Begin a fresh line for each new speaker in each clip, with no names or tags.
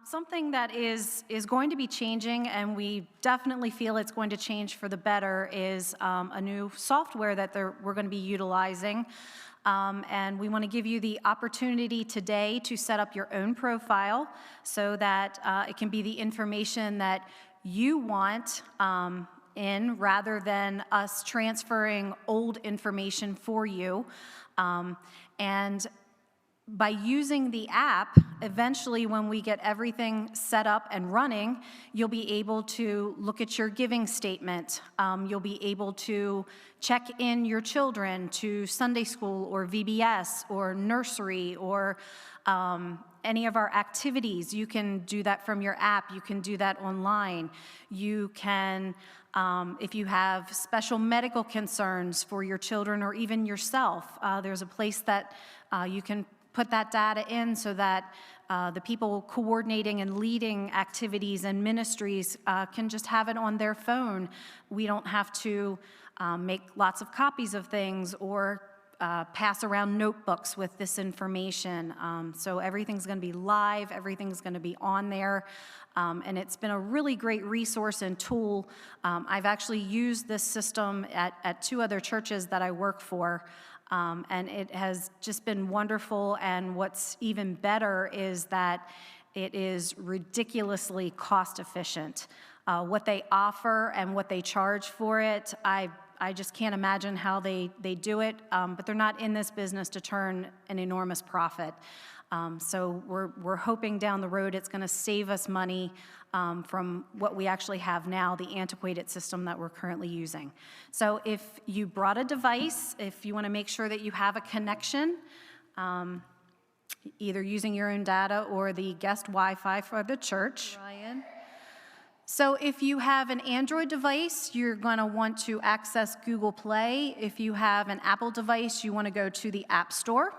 Something that is going to be changing, and we definitely feel it's going to change for the better, is a new software that we're going to be utilizing. And we want to give you the opportunity today to set up your own profile so that it can be the information that you want in, rather than us transferring old information for you. And by using the app, eventually when we get everything set up and running, you'll be able to look at your giving statement. You'll be able to check in your children to Sunday school or VBS or nursery or any of our activities. You can do that from your app. You can do that online. You can, if you have special medical concerns for your children or even yourself, there's a place that you can put that data in so that the people coordinating and leading activities and ministries can just have it on their phone. We don't have to make lots of copies of things or pass around notebooks with this information. So everything's going to be live, everything's going to be on there, and it's been a really great resource and tool. I've actually used this system at 2 other churches that I work for. And it has just been wonderful, and what's even better is that it is ridiculously cost efficient. What they offer and what they charge for it, I just can't imagine how they do it, but they're not in this business to turn an enormous profit. So we're hoping down the road it's going to save us money from what we actually have now, the antiquated system that we're currently using. So if you brought a device, if you want to make sure that you have a connection, either using your own data or the guest Wi-Fi for the church. Ryan. So if you have an Android device, you're going to want to access Google Play. If you have an Apple device, you want to go to the App Store.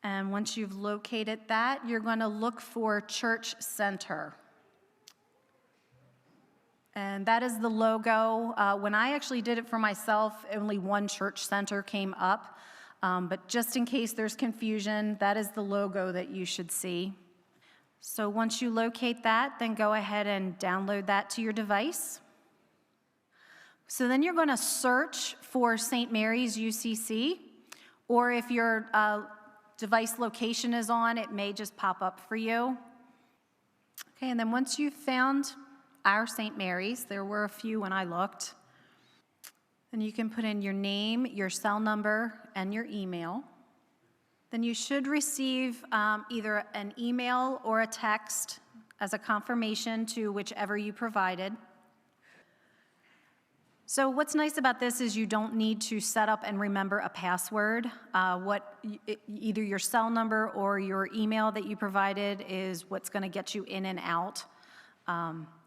And once you've located that, you're going to look for Church Center. And that is the logo. When I actually did it for myself, only one Church Center came up. But just in case there's confusion, that is the logo that you should see. So once you locate that, then go ahead and download that to your device. So then you're going to search for St. Mary's UCC, or if your device location is on, it may just pop up for you. Okay, and then once you've found our St. Mary's, there were a few when I looked, then you can put in your name, your cell number, and your email. Then you should receive either an email or a text as a confirmation to whichever you provided. So what's nice about this is you don't need to set up and remember a password. Either your cell number or your email that you provided is what's going to get you in and out,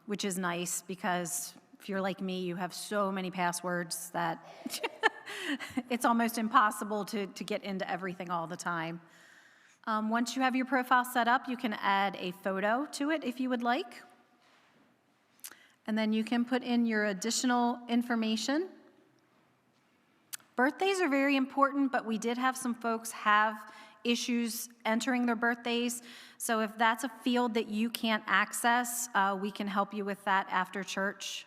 which is nice because if you're like me, you have so many passwords that it's almost impossible to get into everything all the time. Once you have your profile set up, you can add a photo to it if you would like. And then you can put in your additional information. Birthdays are very important, but we did have some folks have issues entering their birthdays. So if that's a field that you can't access, we can help you with that after church.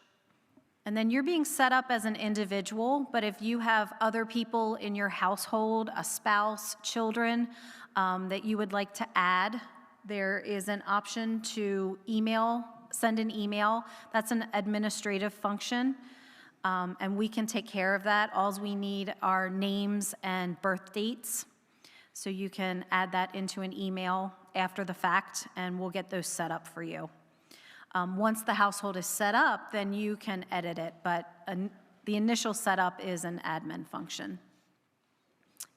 And then you're being set up as an individual, but if you have other people in your household, a spouse, children, that you would like to add, there is an option to send an email. That's an administrative function, and we can take care of that. All we need are names and birth dates, so you can add that into an email after the fact, and we'll get those set up for you. Once the household is set up, then you can edit it, but the initial setup is an admin function.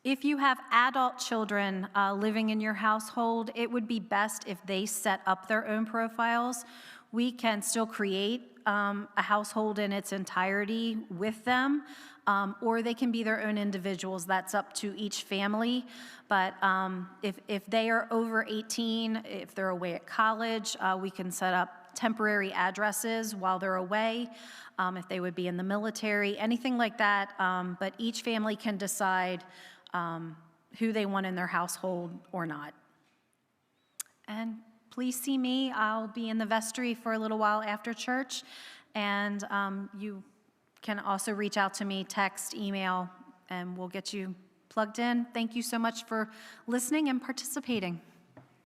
If you have adult children living in your household, it would be best if they set up their own profiles. We can still create a household in its entirety with them, or they can be their own individuals. That's up to each family. But if they are over 18, if they're away at college, we can set up temporary addresses while they're away, if they would be in the military, anything like that. But each family can decide who they want in their household or not. And please see me. I'll be in the vestry for a little while after church, and you can also reach out to me, text, email, and we'll get you plugged in. Thank you so much for listening and participating.